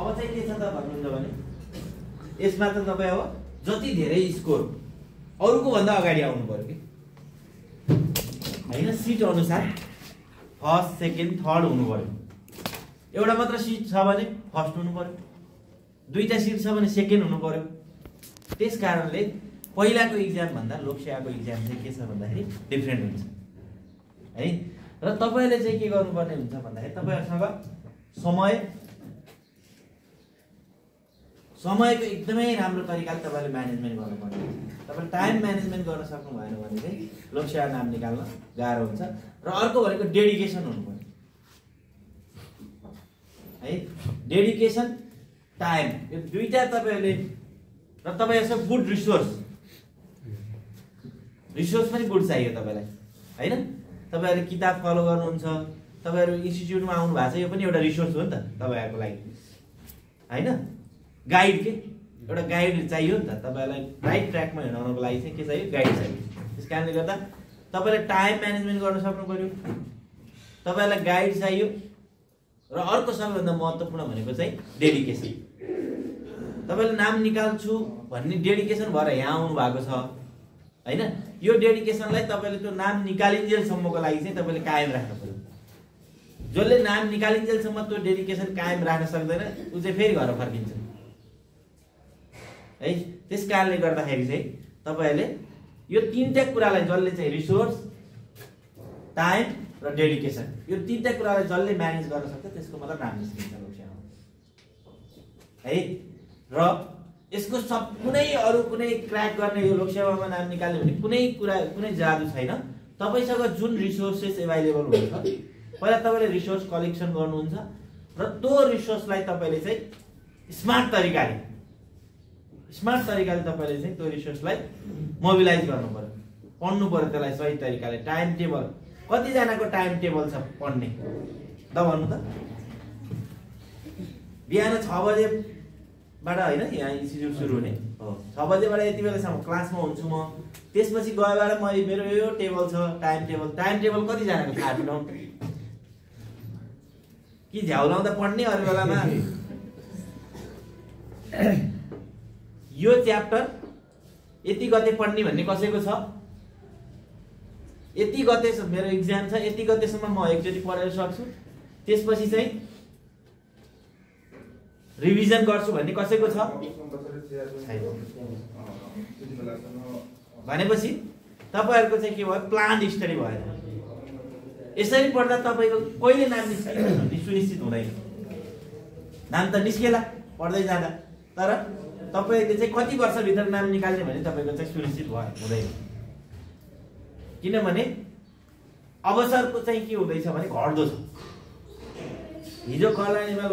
अब चाहिँ के छ त भन्नुहुन्छ भने यसमा त तपाईँ अब जति धेरै स्कोर अरूको भन्दा अगाडि आउनु पर्यो कि हैन, सिट अनुसार फर्स्ट सेकेन्ड थर्ड हुनु पर्यो। एउटा मात्र सिट छ भने फर्स्ट हुनु पर्यो, दुईटा सिट छ भने सेकेन्ड हुनु पर्यो। त्यस कारणले पहिलाको इक्जाम भन्दा लोकसेवाको इक्जाम चाहिँ के छ भन्दाखेरि डिफरेन्ट हुन्छ है। र तपाईले चाहिँ के गर्नुपर्ने हुन्छ भन्दाखेरि तपाईहरुसँग समयको एकदमै राम्रो तरिकाले तपाईले म्यानेजमेन्ट गर्नुपर्ने हुन्छ। तपाईले टाइम म्यानेजमेन्ट गर्न सक्नु भएन भने चाहिँ लोकसेवा नाम निकाल्न गाह्रो हुन्छ। र अर्को भनेको डेडिकेसन हुनुपर्छ है, डेडिकेसन टाइम, यो दुईटा तपाईले र तपाईहरुसँग गुड रिसोर्स पनि गुड चाहियो तपाईलाई हैन। तपाईहरुले किताब फलो गर्नुहुन्छ, तपाईहरु इन्स्टिट्युटमा आउनु भएको छ, यो पनि एउटा रिसोर्स हो नि त तपाईहरुको लागि हैन। गाइड के एउटा गाइड चाहियो नि त तपाईलाई राइट ट्र्याकमा हिँडाउनको लागि चाहिँ के चाहियो, गाइड चाहियो। त्यसकारणले गर्दा तपाईले टाइम म्यानेजमेन्ट गर्न सक्नु पर्यो, तपाईलाई गाइड चाहियो। र अर्को सबैभन्दा महत्त्वपूर्ण भनेको चाहिँ डेडिकेसन। तपाईले नाम निकाल्छु भन्ने डेडिकेसन भएर यहाँ आउनु भएको छ हैन। यो डेडिकेसनलाई तपाईले त्यो नाम निकालिन्जेलसम्मको लागि चाहिँ तपाईले कायम राख्नु पर्यो। जसले नाम निकालिन्जेलसम्म त्यो डेडिकेसन कायम राख्न सक्दैन उ चाहिँ फेरि घर फर्किन्छ है। त्यसकारणले गर्दाखेरि चाहिँ तपाईले यो तीनटा कुरालाई, जसले चाहिँ रिसोर्स, टाइम र डेडिकेसन, यो तीनटा कुरालाई जसले म्यानेज गर्न सक्छ त्यसको मतलब नाम निस्किन्छ लोकसेवामा है। र यसको सब कुनै अरु कुनै क्र्याक गर्ने यो लोकसेवामा नाम निकाल्ने भने कुनै जादु छैन। तपाईसँग जुन रिसोर्सेस अभाइलेबल हुन्छ पहिला तपाईले रिसोर्स कलेक्सन गर्नुहुन्छ र त्यो रिसोर्सलाई तपाईले चाहिँ स्मार्ट तरिकाले तपाईले चाहिँ त्यो रिसोर्सलाई मोबिलाइज गर्नु पर्यो, पढ्नु पर्यो त्यसलाई सही तरिकाले। टाइम टेबल, कति जनाको टाइम टेबल छ पढ्ने त भन्नु त। बिहान 6 बजेबाट हैन यहाँ इन्स्टिट्युट सुरु हुने हो, 6 बजेबाट यति बेलासम्म क्लासमा हुन्छु म। त्यसपछि गएबाट मेरो यो टेबल छ, टाइम टेबल कति जनाको थाहा छैन कि झ्याउलाउँदा पढ्ने अरू बेलामा। यो च्याप्टर यति गते पढ्ने भन्ने कसैको छ? यति गते मेरो इक्जाम छ, यति गतेसम्म म एकचोटि पढेर सक्छु, त्यसपछि चाहिँ रिभिजन गर्छु भन्ने कसैको छ? भनेपछि तपाईहरुको चाहिँ के भयो, प्लान स्टडी भएन। यसरी पढ्दा तपाईको कहिले नाम निस्किन्छ भन्ने सुनिश्चित हुँदैन। नाम त निस्केला पढ्दै जाँदा, तर तपाईले चाहिँ कति वर्षभित्र नाम निकाल्ने भने तपाईको चाहिँ सुनिश्चित हुँदैन। किनभने अवसरको चाहिँ के हुँदैछ भने घट्दो छ। हिजो कल्याणीमा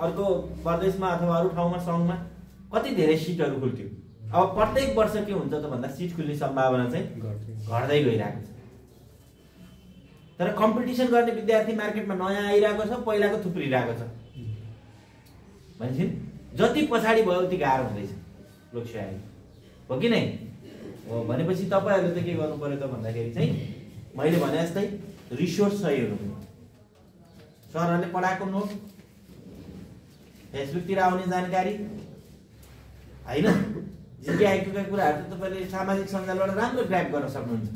अर्को प्रदेशमा अथवा अरू ठाउँमा सङ्घमा कति धेरै सिटहरू खुल्थ्यो, अब प्रत्येक वर्ष के हुन्छ त भन्दा सिट खुल्ने सम्भावना चाहिँ घट्दै गइरहेको छ। तर कम्पिटिसन गर्ने विद्यार्थी मार्केटमा नयाँ आइरहेको छ, पहिलाको थुप्रिरहेको छ। भनेपछि जति पछाडि भयो उति गाह्रो हुँदैछ लोकसेवा हो कि नै हो। भनेपछि तपाईहरुले त के गर्नु पर्यो त भन्दाखेरि चाहिँ मैले भने जस्तै रिसोर्स सही हुनु पर्यो। सरहरूले पढाएको नोट, फेसबुकतिर आउने जानकारी हैन, जिज्ञासाका कुराहरु त तपाईले सामाजिक सञ्जालबाट राम्रो ग्र्याब गर्न सक्नुहुन्छ।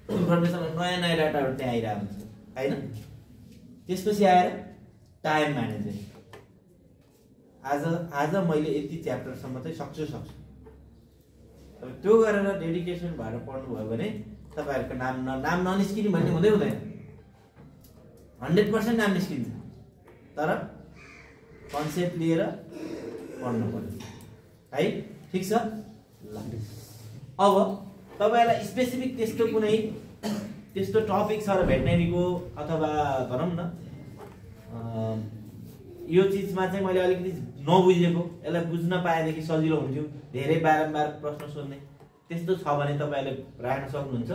इन्फर्मेसन नयाँ डाटाहरु त्यहाँ आइरहेको हुन्छ हैन। त्यसपछि आएर टाइम म्यानेजमेन्ट। आज मैले यति च्याप्टरसम्म चाहिँ सक्छु। अब त्यो गरेर डेडिकेसन भएर पढ्नु भयो भने तपाईहरुको नाम ननिस्किने भन्ने हुँदैन। 100% नाम निस्किन्छ, तर कन्सेप्ट लिएर पढ्नु पर्यो है। ठीक छ। अब तपाईलाई स्पेसिफिक त्यस्तो टपिक छ र भेटनेरीको अथवा भनौँ न यो चिजमा चाहिँ मैले अलिकति नबुझेको, यसलाई बुझ्न पाएदेखि सजिलो हुन्थ्यो धेरै बारम्बार प्रश्न सोध्ने, त्यस्तो छ भने तपाईले राख्न सक्नुहुन्छ।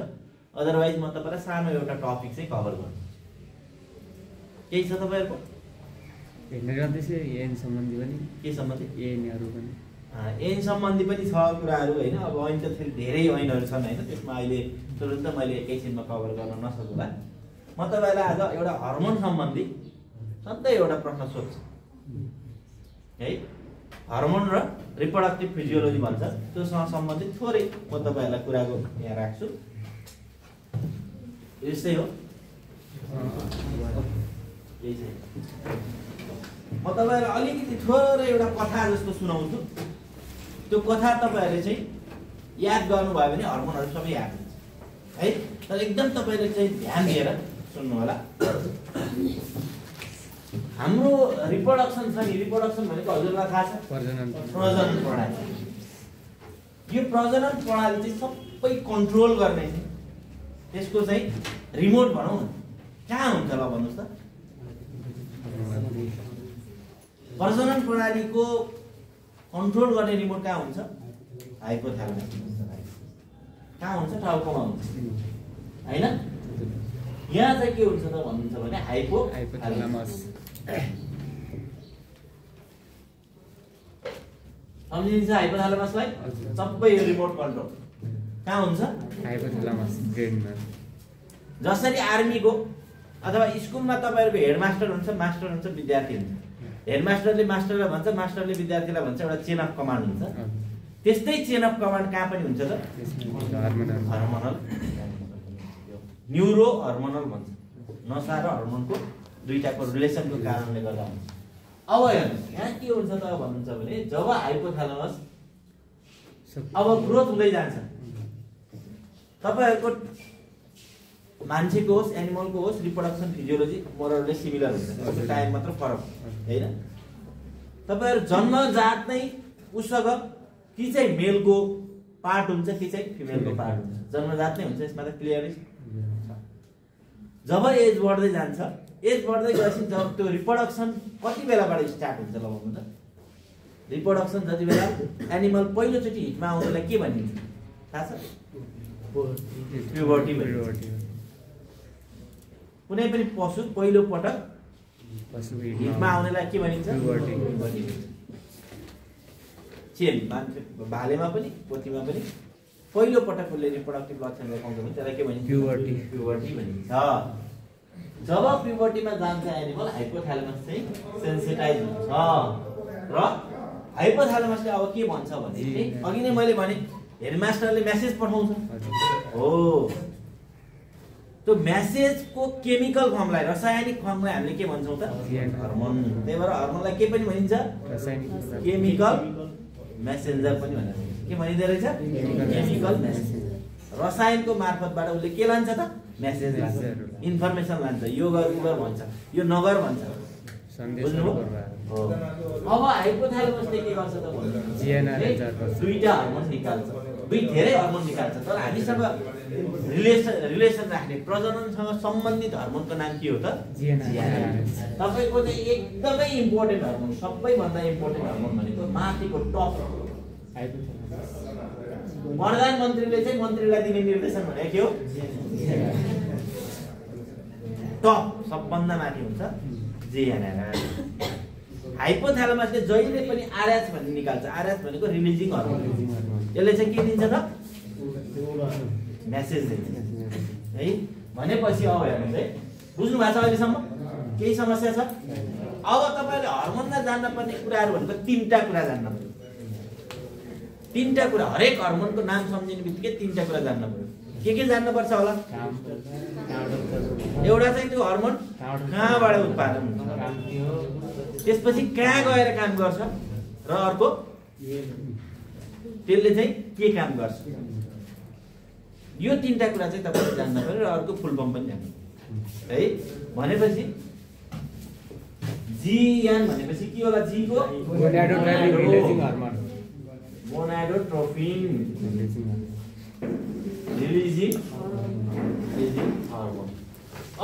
अदरवाइज म तपाईलाई सानो एउटा टपिक चाहिँ कभर गर्छु। केही छ तपाईहरुको भेटनेरी गर्दैछ एन सम्बन्धी पनि? के सम्बन्धी? एनहरु पनि एन सम्बन्धी पनि छ कुराहरु हैन। अब ऐन त धेरै ऐनहरु छन् हैन, त्यसमा अहिले तुरुन्त मैले एकैछिनमा कभर गर्न नसकुला। म तपाईलाई आज एउटा हार्मोन सम्बन्धी सधैँ एउटा प्रश्न सोध्छु है हर्मोन र रिप्रोडक्टिभ फिजियोलोजी भन्छ त्योसँग सम्बन्धित थोरै म तपाईहरुलाई कुराको यहाँ राख्छु यस्तै हो यही चाहिँ म तपाईहरुलाई अलिकति थोरै एउटा कथा जस्तो सुनाउँछु त्यो कथा तपाईहरुले चाहिँ याद गर्नुभयो भने हर्मोनहरु सबै याद हुन्छ है तर एकदम तपाईले चाहिँ ध्यान दिएर सुन्नु होला हाम्रो रिप्रोडक्सन छ नि रिप्रोडक्सन भनेको हजुरलाई थाहा छ प्रजनन प्रणाली यो प्रजनन प्रणाली चाहिँ सबै कन्ट्रोल गर्ने चाहिँ त्यसको चाहिँ रिमोट भनौं न कहाँ हुन्छ ल भन्नुस् त प्रजनन प्रणालीको कन्ट्रोल गर्ने रिमोट कहाँ हुन्छ हाइपोथालमस कहाँ हुन्छ टाउकोमा हुन्छ हैन यहाँ चाहिँ के हुन्छ त भन्नुहुन्छ भने हाइपोथालमस सम्झिन्छ हाइपोथालमसलाई सबै रिमोट कन्ट्रोल कहाँ हुन्छ हाइपोथालमस ब्रेनमा जसरी आर्मीको अथवा स्कुलमा तपाईहरुको हेडमास्टर हुन्छ मास्टर हुन्छ विद्यार्थी हुन्छ हेडमास्टरले मास्टरलाई भन्छ मास्टरले विद्यार्थीलाई भन्छ एउटा चेन अफ कमान्ड हुन्छ त्यस्तै चेन अफ कमान्ड कहाँ पनि हुन्छ त हर्मोनल न्यूरो हर्मोनल भन्छ नसा र हर्मोनको दुईटाको रिलेसनको कारणले गर्दा हुन्छ अब हेर्नुस् यहाँ के हुन्छ त भन्नुहुन्छ भने जब हाइपोथालमस अब ग्रोथ हुँदै जान्छ तपाईहरुको मान्छेको होस् एनिमलको होस् रिप्रोडक्सन फिजियोलोजी मोरले सिमिलर हुन्छ त्यसको टाइम मात्र फरक हैन तपाईहरु जन्मजात नै उसँग कि चाहिँ मेलको पार्ट हुन्छ कि चाहिँ फिमेलको पार्ट हुन्छ जन्मजात नै हुन्छ यसमा त क्लियर जब एज बढ्दै जान्छ एज बढ्दै गएपछि जब त्यो रिप्रोडक्सन कति बेलाबाट स्टार्ट हुन्छ ल भन्नु त रिप्रोडक्सन जति बेला एनिमल पहिलोचोटि हिटमा आउनलाई के भनिन्छ थाहा छ प्युबर्टी भनिन्छ कुनै पनि पशु पहिलो पटक हिटमा आउनेलाई के भनिन्छ प्युबर्टी चेन मान्छे भालेमा पनि पोथीमा पनि पहिलो पटक उसले रिप्रोडक्टिभ लक्षण देखाउँछ भने त्यसलाई के भनिन्छ प्युबर्टी भनिन्छ जब प्युबर्टीमा जान्छ एनिमल हाइपोथालमस चाहिँ सेन्सिटाइज हुन्छ र हाइपोथालमसले अब के भन्छ भने अघि नै मैले भने हेडमास्टरले मेसेज पठाउँछ हो त्यो मेसेजको केमिकल फर्मलाई रासायनिक फर्मलाई हामीले के भन्छौं त हर्मोन त्यही भएर हर्मोनलाई के पनि भनिन्छ केमिकल मेसेन्जर पनि भनिन्छ के भनिदै रहेछ केमिकल मेसेन्जर रसायनको मार्फतबाट उसले के लान्छ त मेसेज लान्छ इन्फर्मेसन लान्छ यो गर उगर भन्छ यो नगर भन्छ सन्देश अब हाइपोथालमसले के गर्छ त दुईटा हर्मोन निकाल्छ धेरै हर्मोन निकाल्छ तर हामीसँग रिलेसन राख्ने प्रजननसँग सम्बन्धित हर्मोनको नाम के हो त तपाईको चाहिँ एकदमै इम्पोर्टेन्ट हर्मोन सबैभन्दा इम्पोर्टेन्ट हर्मोन भनेको माथिको टप प्रधानमन्त्रीले चाहिँ मन्त्रीलाई दिने निर्देशन भनेको के हो टप सबभन्दा माथि हुन्छ जिएनआर हाइपोथालमसले जहिले पनि आरएच भन्ने निकाल्छ आरएच भनेको रिलिजिङ हर्मोन यसले चाहिँ के दिन्छ त मेसेज दिन्छ है भनेपछि अब हेर्नुस् है बुझ्नु भएको छ अहिलेसम्म केही समस्या छ अब तपाईले हर्मोनमा जान्न पर्ने कुराहरु भनेको तीनटा कुरा जान्न पर्यो तीनटा कुरा हरेक हर्मोनको नाम सम्झिने बित्तिकै तीनटा कुरा जान्न पर्यो के जान्न पर्छ होला एउटा चाहिँ त्यो हर्मोन कहाँबाट उत्पादन हुन्छ त्यसपछि कहाँ गएर काम गर्छ र अर्को त्यसले चाहिँ के काम गर्छ यो तीनटा कुरा चाहिँ तपाईले जान्न पर्यो र अर्को फुल फर्म पनि जान्नु है भनेपछि जीएन भनेपछि के होला जी को गोनाडोट्रोफिन रिलिजिङ हर्मोन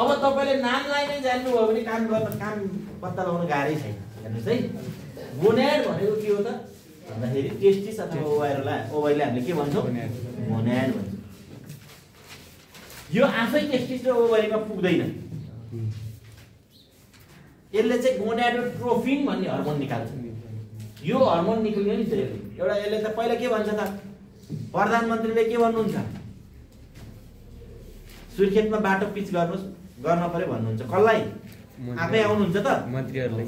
अब तपाईले नामलाई नै जान्नु भयो भने काम पत्ता लगाउन गाह्रै छैन हेर्नुस् है गोनाड भनेको के हो त भन्दाखेरि टेस्टिस अथवा ओभाइललाई हामीले के भन्छौं गोनाड भन्छौं यो आफै टेस्टिस र ओभाइलमा पुग्दैन यसले चाहिँ गोनाडोट्रोफिन भन्ने हर्मोन निकाल्छ यो हर्मोन निक्लियो नि चाहिँ एउटा यसले त पहिला के भन्छ त प्रधानमन्त्रीले के भन्नुहुन्छ सुर्खेतमा बाटो पिच गर्न पर्यो भन्नुहुन्छ कसलाई आफै आउनुहुन्छ त मन्त्रीहरुलाई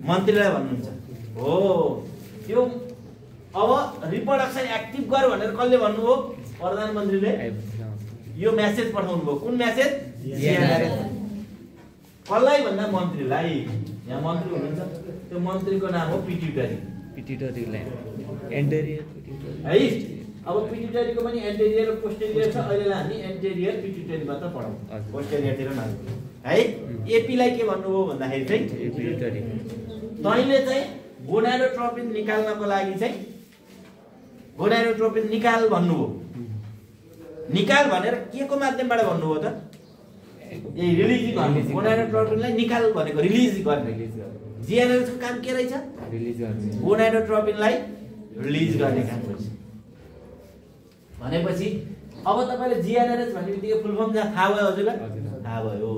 मन्त्रीलाई भन्नुहुन्छ हो त्यो अब रिप्रोडक्सन एक्टिभ गर भनेर कसले भन्नुभयो प्रधानमन्त्रीले यो मेसेज पठाउनु भयो कुन मेसेज कसलाई भन्दा मन्त्रीलाई यहाँ मन्त्री हुनुहुन्छ त्यो मन्त्रीको नाम हो पिट्युटरी ल्यान्ड एन्टेरियर है अब पिट्युटरीको पनि एन्टेरियर र पोस्टेरियर छ अहिले हामी एन्टेरियर पिट्युटरी मात्र पढाउँ पोस्टेरियरतिर नजाउँ है एपीलाई के भन्नुभयो भन्दाखेरि चाहिँ पिट्युटरी तैँले चाहिँ गोनाडोट्रोपिन निकाल्नको लागि चाहिँ गोनाडोट्रोपिन निकाल भन्नुभयो निकाल भनेर के को माध्यमबाट भन्नुभयो त यही रिलिज गर्ने गोनाडोट्रोपिनलाई निकाल भनेको रिलिज गर्ने जिएनएरएसको काम के रहेछ रिलिज गर्ने गोनाडोट्रोपिनलाई रिलिज गर्ने काम रहेछ भनेपछि अब तपाईँले जिएनएरएस भन्ने बित्तिकै फुल फर्म थाहा भयो हजुरलाई थाहा भयो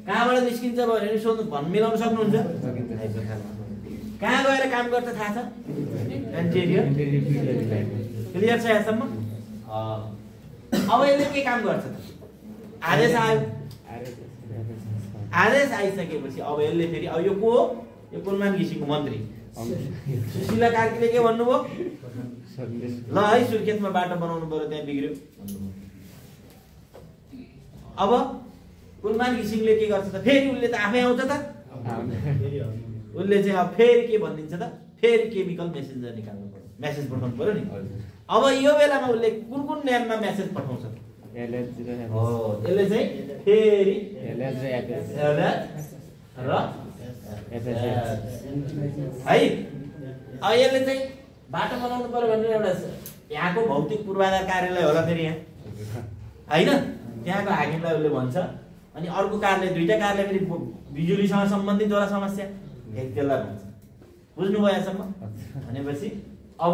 कहाँबाट निस्किन्छ भनेर सोध्नु भन्न मिलाउन सक्नुहुन्छ कहाँ गएर काम गर्छ थाहा छ एन्टेरियर क्लियर छ यहाँसम्म अब यसले के काम गर्छ त आदेश आयो आदेश आइसकेपछि अब यसले फेरि अब यो को हो यो कुलमान घिसिङको मन्त्री सुशीला कार्कीले के भन्नुभयो ल है सुर्खेतमा बाटो बनाउनु पर्यो त्यहाँ बिग्रियो अब कुलमान घिसिङले के गर्छ त फेरि उसले त आफै आउँछ त उसले चाहिँ अब फेरि के भनिदिन्छ त फेरि केमिकल मेसेन्जर निकाल्नु पर्यो मेसेज पठाउनु पर्यो नि अब यो बेलामा उसले कुन कुन नेममा मेसेज पठाउँछ हो यसले चाहिँ फेरि है अब यसले चाहिँ बाटो बनाउनु पर्यो भनेर एउटा यहाँको भौतिक पूर्वाधार कार्यालय होला फेरि यहाँ होइन त्यहाँको हाकिमलाई उसले भन्छ अनि अर्को कार्यालय दुईटा कार्यालय फेरि बिजुलीसँग सम्बन्धित होला समस्या त्यसलाई भन्छ बुझ्नुभयो यहाँसम्म भनेपछि अब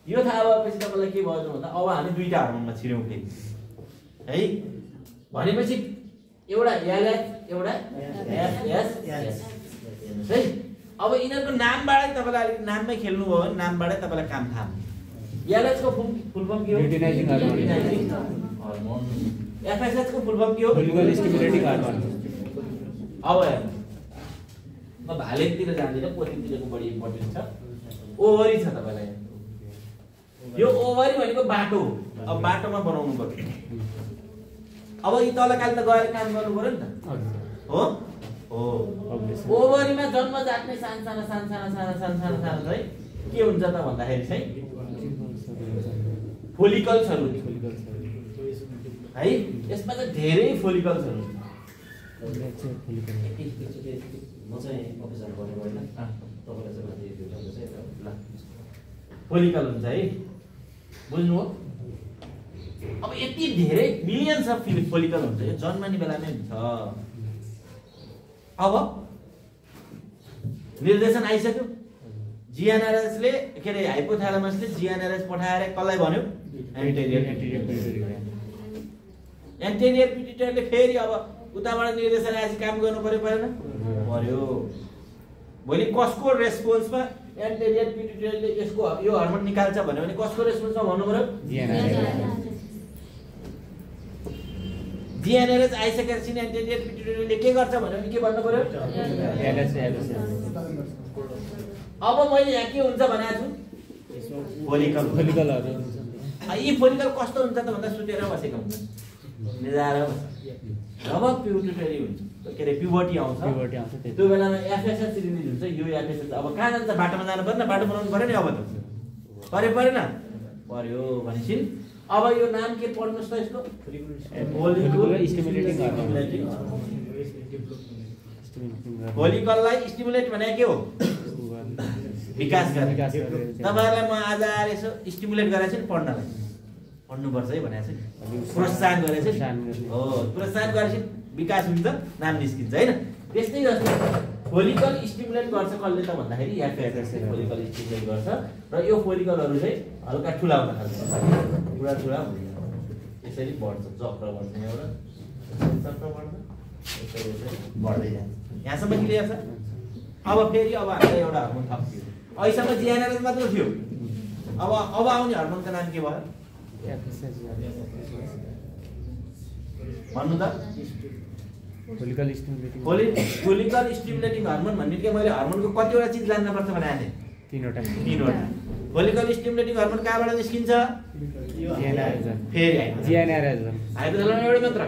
यो थाहा भएपछि तपाईँलाई के भयो भन्दा अब हामी दुईटा हार्मोनमा छिर्यौँ फेरि है भनेपछि एउटा एलएच एउटा एसएस है अब यिनीहरूको नामबाट तपाईँलाई अलिक नाममै खेल्नुभयो भने नामबाटै तपाईँलाई काम थाहा एलएचको फुल फर्म के हो हार्मोन एफएसएच को फुल फर्म के हो स्टिमुलेटिङ हार्मोन अब म भालेतिर जान्दिनँ पोथीतिरको बढी इम्पोर्टेन्ट छ ओभरी छ तपाईँलाई यो ओभरी भनेको बाटो हो अब बाटोमा बनाउनु पर्यो अब यी तलकाले त गएर काम गर्नु पर्यो नि त हो हो ओभरीमा जन्मजात नै सानो चाहिँ के हुन्छ त भन्दाखेरि चाहिँ फोलिकल्सहरू है यसमा चाहिँ धेरै फोलिकल्सहरू म चाहिँ प्रोफेसर गर्नु होइन फोलिकल हुन्छ है बुझ्नु हो अब यति धेरै मिलियन्स अफ फोलिकल हुन्छ यो जन्मने बेलामै हुन्छ अब निर्देशन आइसक्यो जिएनआरएसले के अरे हाइपोथालामसले जिएनआरएस पठाएर कसलाई भन्यो एन्टेरियर पिट्युटरीले फेरि अब उताबाट निर्देशन आएपछि काम गर्नु पर्यो परेन पर्यो भोलि कसको रेस्पोन्समा एन्टेरियर पिट्युटरीले यसको यो हार्मोन निकाल्छ भन्यो भने कसको रेस्पोन्समा भन्नु पर्यो जिएनआरएस आइसकेपछि एन्टेरियर पिट्युटरीले के गर्छ भन्यो भने के भन्नु पर्यो अब मैले यहाँ के हुन्छ भनेको छु फोलिकलहरू यी फोलिकल कस्तो हुन्छ त भन्दा सुतेर बसेको हुन्छ निजाएर बस्छ जब पिट्युटरी हुन्छ के अरे प्युबर्टी आउँछ त्यो बेलामा एफएसएच रिलिज हुन्छ यो एफएसएच अब कहाँ जान्छ बाटोमा जानु पर्दैन बाटो बनाउनु पर्यो नि अब त परेन पर्यो भनेपछि अब यो नाम के पढ्नुहोस् त यसको फोलिकललाई स्टिमुलेट भने के हो विकास गर्ने तपाईहरुलाई म आज आएर यसो स्टिमुलेट गराएको छु नि पढ्नलाई पढ्नुपर्छ है भनेको छु नि प्रोत्साहन गरेको छु हो प्रोत्साहन गरेपछि विकास हुन्छ नाम निस्किन्छ हैन त्यस्तै जस्तो फोलिकल स्टिमुलेट गर्छ कसले त भन्दाखेरि एफएसएस फोलिकल स्टिमुलेट गर्छ र यो फोलिकलहरु चाहिँ हल्का ठुला हुन थाल्छ पुरा ठुला हुन्छ यसरी बढ्छ चक्र बढ्छ एउटा चक्र बढ्छ यसरी बढ्दै जान्छ यहाँसम्म क्लियर छ अब फेरि अब हामीले एउटा हार्मोन थप्यो अहिलेसम्म जिएनआरएस मात्र थियो अब आउने हार्मोनको नाम के भयो भन्नु त follicle stimulating follicle stimulating hormone भन्ने के मैले हर्मोनको कतिवटा चिज जान्नुपर्छ भनेको थिएँ? तीनवटा। फोलिकल स्टिमुलेटिङ हर्मोन कहाँबाट निस्किन्छ? फेरि जिएनआरएच हाइपोथालामस एउटै मात्र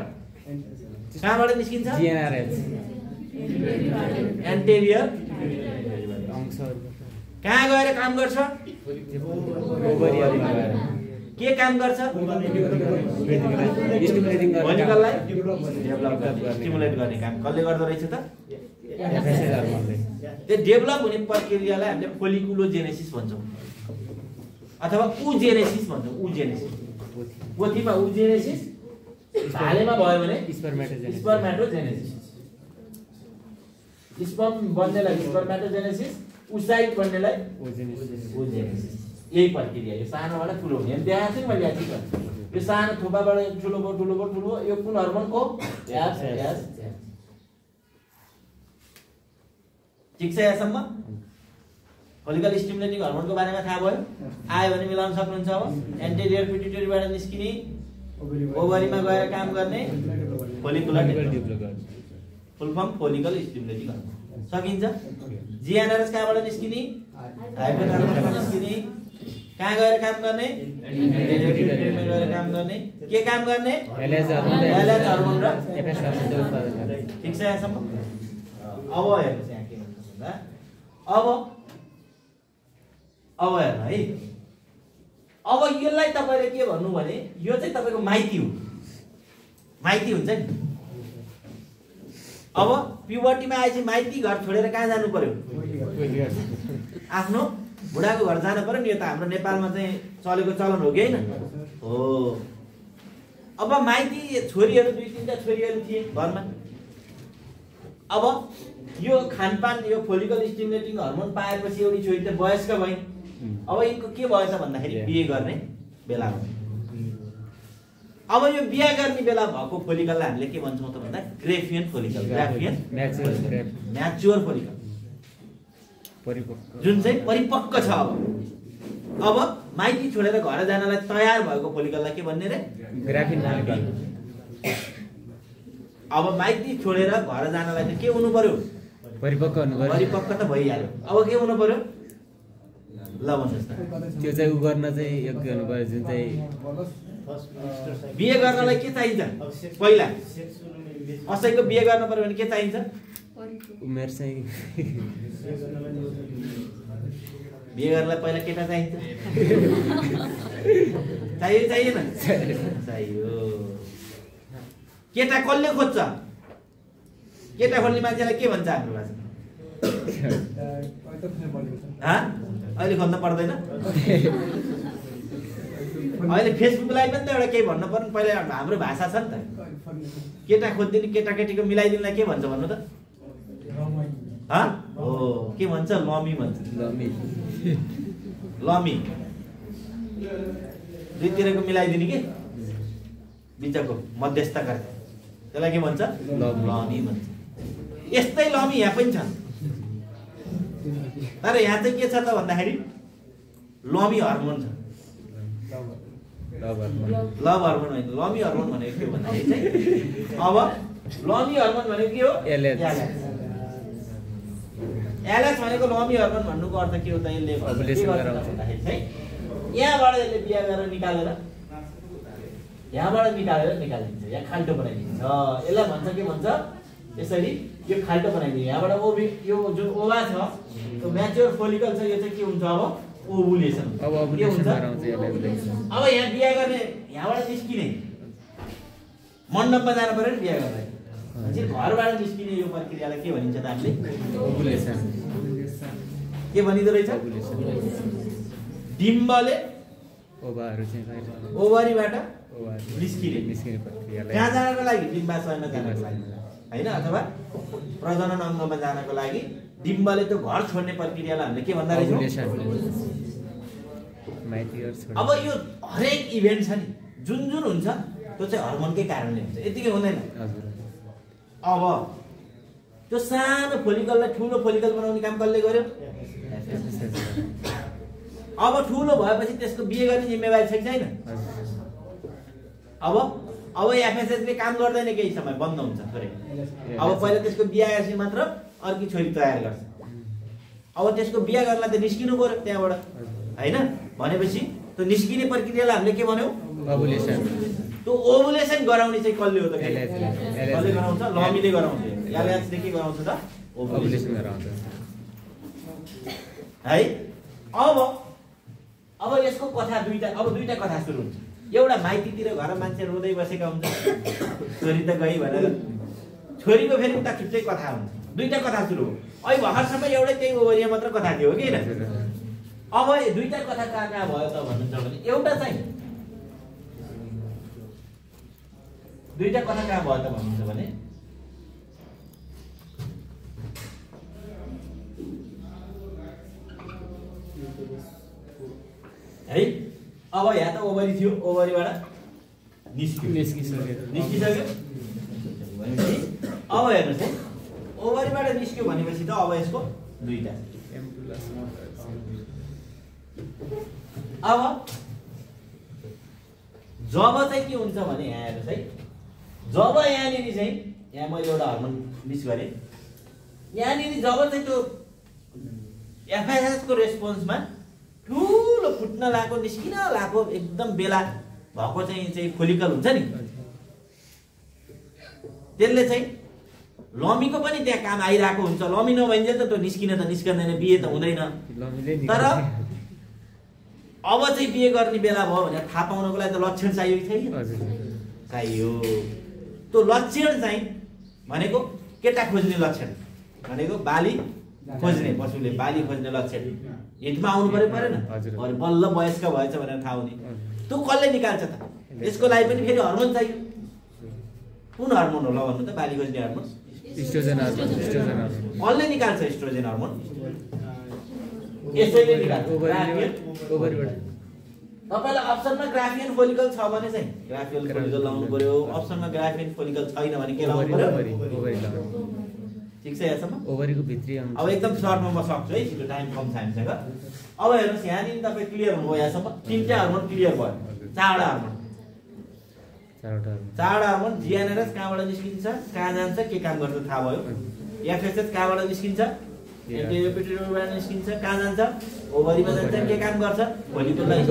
कहाँबाट निस्किन्छ? जिएनआरएच एन्टेरियर अंशहरु कहाँ गएर काम गर्छ? ओभरियलमा गएर के काम गर्छ? स्टिमुलेटिङ फोलिकललाई स्टिमुलेट गर्ने काम कसले गर्दो रहेछ त? एफएसएल हर्मोनले। त्यो डेभलप हुने प्रक्रियालाई हामीले फोलिकुलोजेनेसिस भन्छौँ अथवा उजेनेसिस भन्छौँ। उजेनेसिस पोथीमा उजेनेसिस, भालेमा भयो भने स्पर्मेटोजेनेसिस। स्पर्मेटोजेनेसिस। स्पर्म बन्नेलाई स्पर्मेटोजेनेसिस, उसाइट बन्नेलाई उजेनेसिस। यही प्रक्रिया यो सानोबाट ठुलो हुने त्यहाँ चाहिँ मैले याद गरेँ। यो सानो थोपाबाट ठुलो भयो ठुलो भयो ठुलो यो कुन हर्मोनको? ठिक छ यहाँसम्म? फोलिकल स्टिमुलेटिङ हर्मोनको बारेमा थाहा भयो? आयो भने मिलाउन सक्नुहुन्छ। अब एन्टेरियर पिट्युटरीबाट निस्किने ओभरीमा गएर काम गर्ने follicular development, full form follicle stimulating hormone. सकिन्छ? जिएनआरएच कहाँबाट निस्किने? हाइपोथालामसबाट निस्किने। कहाँ गएर काम गर्ने? एन्टेरियर पिट्युटरीमा गएर काम गर्ने। के काम गर्ने? एलएच हर्मोन र एफएस हर्मोन उत्पादन गर्ने। ठिक छ यहाँसम्म? अब हेर्नुहोस् यहाँ के भन्छ भन्दा अब हेर्नु है। अब यसलाई तपाईले के भन्नु भने यो चाहिँ तपाईको माइती हो। माइती हुन्छ नि। अब प्युबर्टीमा आएपछि माइती घर छोडेर कहाँ जानु पर्यो? आफ्नो बुढाको घर जानु पर्यो नि। यो त हाम्रो नेपालमा चाहिँ चलेको चलन हो कि हैन? हो। अब माइती छोरीहरू 2-3टा छोरीहरू थिए घरमा। अब यो खानपान यो फोलिकल स्टिमुलेटिङ हर्मोन पाएपछि एउटी छोरी त वयस्क भइन्। अब यिनको के भयो त भन्दाखेरि बिहे गर्ने बेला भयो। अब यो बिहे गर्ने बेला भएको फोलिकललाई हामीले के भन्छौँ त भन्दा Graafian follicle. Graafian mature follicle जुन चाहिँ परिपक्व छ। अब माइती छोडेर घर जानलाई तयार भएको फोलिकललाई के भन्ने रे? Graafian follicle. अब माइती छोडेर घर जानलाई त के हुनु पर्यो? परिपक्व हुनु पर्यो। परिपक्व त भइहाल्यो। अब के हुनु पर्यो? ल भन्नुहोस् त। त्यो चाहिँ उ गर्न चाहिँ योग्य हुनु पर्यो। जुन चाहिँ बिहे गर्नलाई के चाहिन्छ? पहिला असैको बिहे गर्न पर्यो भने के चाहिन्छ? उमेर चाहिँ बिहे गर्नलाई पहिला केटा चाहिन्छ? चाहियो चाहिएन? चाहियो। केटा कसले खोज्छ? केटा खोज्ने मान्छेलाई के भन्छ हाम्रो भाषा? अहिले खोज्न पर्दैन? अहिले फेसबुक लाइभ पनि त एउटा केही भन्नु पर्ने। पहिला हाम्रो भाषा छ नि त। केटा खोजिदिने केटाकेटीको मिलाइदिनुलाई के भन्छ भन्नु त? हो के भन्छ? लमी भन्छ। लमी दुईतिरको मिलाइदिने के बिचको मध्यस्थकर्ता त्यसलाई के भन्छ? लमी भन्छ। यस्तै लमी यहाँ पनि छ। तर यहाँ चाहिँ के छ त भन्दाखेरि लमी हर्मोन छ। लभ हर्मोन होइन, लमी हर्मोन भनेको के भन्दाखेरि चाहिँ अब लमी हर्मोन भनेको के हो? एलएच भनेको लमी हर्मोन भन्नुको अर्थ के हो त? यसले भन्दाखेरि चाहिँ यहाँबाट यसले बिहा गरेर निकालेर यहाँबाट निकालिदिन्छ। यहाँ खाल्टो बनाइदिन्छ। यसलाई भन्छ के भन्छ? यसरी यो खाल्टो बनाइदिन्छ। यहाँबाट यो जुन ओभा छ त्यो म्याच्योर फोलिकल छ। यो चाहिँ के हुन्छ? अब ओभुलेसन। अब ओभुलेसन हुन्छ। अब यहाँ बिहा गर्ने यहाँबाट निस्किने मण्डपमा जानु पर्यो नि बिहा गर्दा। घरबाट निस्किने यो प्रक्रियालाई के भनिन्छ त हामीले? ओभुलेसन। के भनिदो रहेछ? डिम्बले ओभाहरू चाहिँ ओभरीबाट निस्किने प्रक्रियालाई कहाँ जानको लागि? डिम्बाशयमा जानको लागि हैन? अथवा प्रजनन अङ्गमा जानको लागि डिम्बले त्यो घर छोड्ने प्रक्रियालाई हामीले के भन्दा रहेछौँ? अब यो हरेक इभेन्ट छ नि जुन हुन्छ त्यो चाहिँ हर्मोनकै कारणले हुन्छ। यतिकै हुँदैन। अब त्यो सानो फोलिकललाई ठुलो फोलिकल बनाउने काम कसले गर्यो? अब ठुलो भएपछि त्यसको बिहे गर्ने जिम्मेवारी छ कि छैन? अब अब एफएसएसले काम गर्दैन केही समय बन्द हुन्छ थोरै। अब पहिला त्यसको बिहा गरेपछि मात्र अर्की छोरी तयार गर्छ। अब त्यसको बिहा गर्नलाई त निस्किनु पर्यो त्यहाँबाट हैन। भनेपछि त्यो निस्किने प्रक्रियालाई हामीले के भन्यौ? ओभुलेसन। त्यो ओभुलेसन गराउने चाहिँ कसले हो त? कसले गराउँछ? लमीले गराउँछ। एलएचले के गराउँछ त? ओभुलेसन गराउँछ है। अब यसको कथा दुईटा कथा सुरु हुन्छ। एउटा माइतीतिर घर मान्छे रोँदै बसेका हुन्छ, छोरी त गई भनेर, छोरीको फेरि उता छुट्टै कथा हुन्छ। दुईटा कथा सुरु हो। अहिले भर्खरसम्म एउटै त्यही ओभरिया मात्र कथा थियो कि हैन? अब दुईटा कथा कहाँ भयो त भन्नुहुन्छ भने एउटा चाहिँ दुईटा कथा कहाँ भयो त भन्नुहुन्छ भने है। अब यहाँ त ओभरी थियो, ओभरीबाट निस्किसक्यो। अब हेर्नुहोस् है, ओभरीबाट निस्क्यो भनेपछि त अब यसको दुईटा। अब जब चाहिँ के हुन्छ भने यहाँ हेर्नुहोस् है, जब यहाँनिर चाहिँ यहाँ मैले एउटा हर्मोन मिस गरेँ, यहाँनिर जब चाहिँ त्यो एफआइएसको रेस्पोन्समा ठुलो फुट्न लागेको, निस्किन लागेको एकदम बेला भएको चाहिँ फोलिकल हुन्छ नि, त्यसले चाहिँ लमीको पनि त्यहाँ काम आइरहेको हुन्छ। लमी नभइन्जेल त त्यो निस्किन त निस्कँदैन, बिहे त हुँदैन। तर अब चाहिँ बिहे गर्ने बेला भयो भनेर थाहा पाउनको लागि त लक्षण चाहियो कि छैन? चाहियो। त्यो लक्षण चाहिँ भनेको केटा खोज्ने लक्षण भनेको बाली खोज्ने, पशुले बाली खोज्ने लक्षण हिटमा आउनु परेन? बल्ल वयस्क भएछ भनेर थाहा हुने। त्यो कसले निकाल्छ त? यसको लागि पनि फेरि हर्मोन चाहियो। कुन हर्मोन होला भन्नु त? बाली खोज्ने हर्मोन इस्ट्रोजन हर्मोन। कसले निकाल्छ इस्ट्रोजन हर्मोन? यसैले निकाल्छ। ओभरीबाट तपाईलाई अप्सनमा ग्राफियन फोलिकल छ भने चाहिँ ग्राफियल फोलिकल लाउनु पर्यो। अप्सनमा ग्राफियन फोलिकल छैन भने के लाउनु पर्यो? ओभरी लाउनु। ठीक छ यहाँसम्म? ओभरीको भित्री आउँछ। अब एकदम सर्टमा म सक्छु है, छिटो टाइम कम छ हामीसँग। अब हेर्नुहोस् यहाँनिर तपाईँ क्लियर हुनुभयो यहाँसम्म। तिनवटा हर्मोन क्लियर भयो। चारवटा हर्मोन जिएनआरएस कहाँबाट निस्किन्छ, कहाँ जान्छ, के काम गर्छ थाहा भयो। एफएसएच कहाँबाट निस्किन्छ, एन्टेरियर पिट्युटरीबाट निस्किन्छ, कहाँ जान्छ, ओभरीमा जान्छ, के काम गर्छ, फोलिकललाई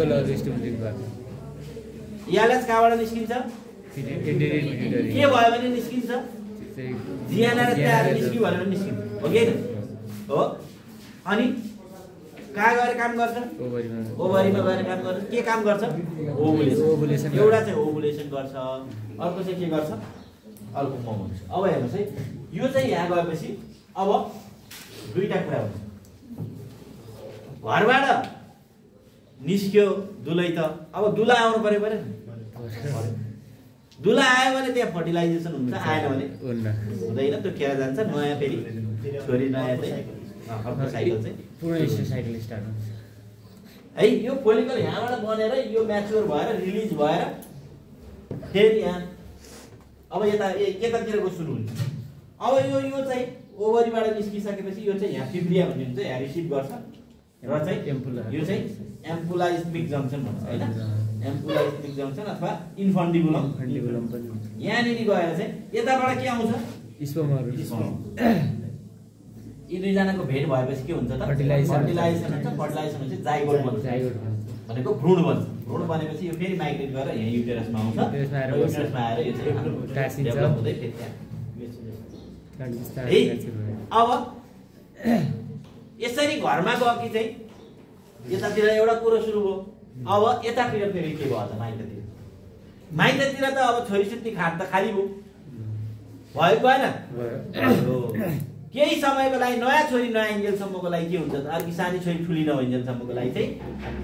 स्टिमुलेट गर्छ। एलएच कहाँबाट निस्किन्छ, के भयो भने निस्किन्छ, जिएनआरएस तयार निस्क्यो भनेर निस्किन्छ, हो कि हैन? हो। अनि कहाँ गएर काम गर्छ? ओभरीमा गएर काम गर्छ। के काम गर्छ? ओभुलेसन। एउटा चाहिँ ओभुलेसन गर्छ, अर्को चाहिँ के गर्छ? अर्को फर्म हुन्छ। अब हेर्नुहोस् है, यो चाहिँ यहाँ गएपछि अब दुईटा कुरा हुन्छ। घरबाट निस्क्यो दुलै त, अब दुला आउनु पर्यो परेन? दुला आयो भने त्यहाँ फर्टिलाइजेसन हुन्छ, आएन भने हुँदैन। त्यो खेर जान्छ, नयाँ फेरि छोरी नयाँ चाहिँ अर्को साइकल चाहिँ पुरै साइकल स्टार्ट हुन्छ है। यो फोलिकल यहाँबाट बनेर यो म्याच्योर भएर रिलिज भएर फेरि यहाँ अब यतातिरको सुरु हुन्छ। अब यो चाहिँ ओभरीबाट निस्किसकेपछि यो चाहिँ यहाँ फिब्रिया भन्ने हुन्छ, यहाँ रिसिभ गर्छ र चाहिँ यो चाहिँ एम्पुलाइस्मिक जङ्सन भन्छ हैन? एम्पुलाइस्मिक जङ्सन अथवा इन्फन्डिबुलम पनि यहाँनिर गएर चाहिँ यताबाट के आउँछ? स्पर्महरू। यी दुईजनाको भेट भएपछि के हुन्छ त? फर्टिलाइजेसन हुन्छ। फर्टिलाइजेसन हुन्छ, जाइगोट बन्छ। भनेको भ्रूण बन्छ। भ्रूण बनेपछि यो फेरि माइग्रेट गरेर यहाँ युटेरसमा आउँछ। युटेरसमा आएर यो चाहिँ डेभलप हुँदै फेरि त्यहाँ। अब यसरी घरमा गएकी चाहिँ यतातिर एउटा कुरो सुरु भयो। अब यतातिर फेरि के भयो त? माइततिर त अब छोरी सुत्ती खाट त खाली भयो भएन? केही समयको लागि नयाँ छोरी नयाँ इन्जेलसम्मको लागि के हुन्छ त? अर्की सानी छोरी ठुली नभइन्जेलसम्मको लागि चाहिँ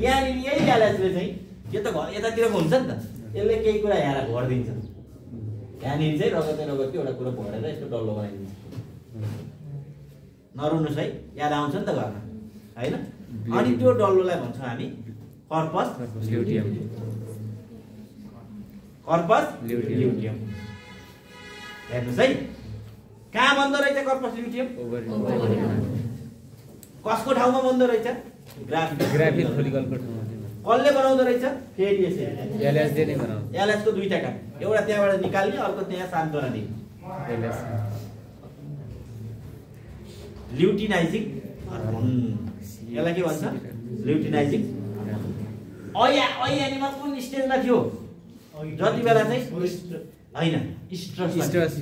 यहाँनिर यही एलएचले चाहिँ यो त घर यतातिरको हुन्छ नि त, यसले केही कुरा यहाँ भरिदिन्छ। यहाँनिर चाहिँ रगतै एउटा कुरा भरेर यस्तो डल्लो बनाइदिन्छ। नरुनुहोस् है, याद आउँछ नि त घरमा हैन? अनि त्यो डल्लोलाई भन्छौँ हामी कर्पस ल्युटियम। Corpus luteum. हेर्नुहोस् है, कहाँ बन्दो रहेछ कर्पस ल्युटियम? कसको ठाउँमा बन्दो रहेछ? ग्राफियल फोलिकलको ठाउँमा। कसले बनाउँदो रहेछ? फेरि यसरी LS ले नै बनाउँछ। LS को दुईटा काम, एउटा त्यहाँबाट निकाल्ने, अर्को त्यहाँ सान्तवना दिने। LS ल्युटिनाइजिङ हार्मोन, यसलाई के भन्छ? ल्युटिनाइजिङ। अहिले एनिमल कुन स्टेजमा थियो? जति बेला चाहिँ होइन स्ट्रस,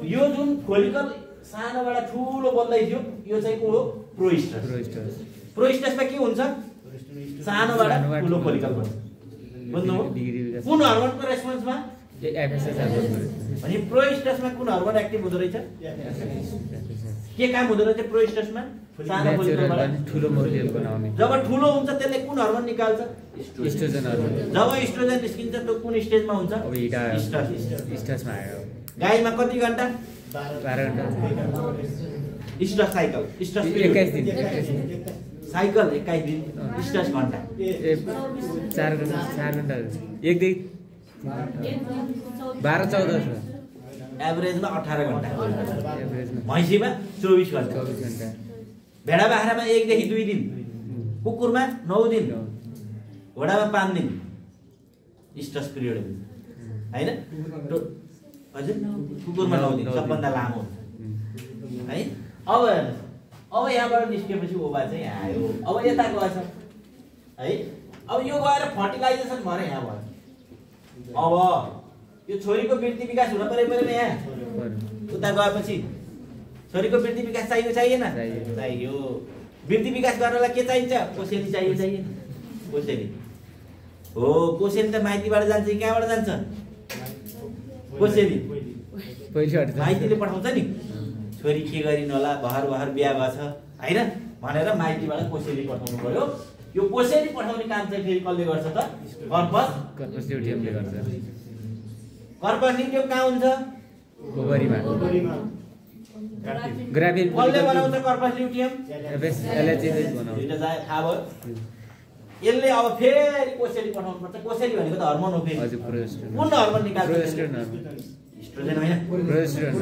यो जुन फोलिकल सानोबाट ठुलो बन्दै थियो, यो चाहिँ को हो? प्रोस्टस। प्रोस्टसमा के हुन्छ? सानोबाट ठुलो फोलिकल बन्छ। बुझ्नुभयो? कुन हर्मोनको रेस्पोन्समा? FSH hormone. अनि प्रोस्टसमा कुन हर्मोन एक्टिभ हुँदो रहेछ? के काम हुँदो रहेछ प्रोस्टसमा? सानो फोलिकलबाट ठुलो मोलिक्युल बनाउने। जब ठुलो हुन्छ त्यसले कुन हर्मोन निकाल्छ? Oestrogen hormone. जब इस्ट्रोजन निस्किन्छ त्यो कुन स्टेजमा हुन्छ? अब स्ट्रसमा आयो। गाईमा कति घण्टा? 12 घण्टा। स्ट्रस साइकल, स्ट्रस 21 दिन। साइकल 21 दिन, स्ट्रस घण्टा 4 घण्टा 4 घण्टा 1 दिन 12-14 एभरेजमा 18 घण्टा। एभरेजमा भैँसीमा 24 घण्टा। 24 घण्टा। भेडा बाख्रामा 1 देखि 2 दिन, कुकुरमा 9 दिन, घोडामा 5 दिन स्ट्रस पिरियड हुन्छ हैन? हजुर कुकुरमा 9 दिन सबभन्दा लामो है। अब यहाँबाट निस्केपछि ओभा चाहिँ आयो, अब यता गएछ है। अब यो गएर फर्टिलाइजेसन भएर यहाँ भयो। अब यो छोरीको वृद्धि विकास हुन परेन यहाँ? उता गएपछि छोरीको वृद्धि विकास चाहियो चाहिएन? चाहियो। वृद्धि विकास गर्नलाई के चाहिन्छ? कोसेली चाहियो चाहिएन? कोसेली हो। कोसेली त माइतीबाट जान्छ कि कहाँबाट जान्छ? कोसेली माइतीले पठाउँछ नि। छोरी के गरिनु होला, भर बिहा भएछ हैन भनेर माइतीबाट कोसेली पठाउनु पर्यो। यो कोसेली पठाउने काम चाहिँ फेरि कसले गर्छ त? कर्पस ल्युटियमले गर्छ। कर्पस ल्युटियम कहाँ हुन्छ? ओभरीमा। ग्राभिन कसले बनाउँछ कर्पस ल्युटियम? LH बनाउँछ। दुईटा थाहा भयो। यसले अब फेरि कोसेली पठाउनु पर्छ। कोसेली भनेको त हर्मोन हो फेरि। हजुर प्रोजेस्टेरोन। कुन हर्मोन निकाल्छ? Progesterone hormone. एस्ट्रोजन होइन? Progesterone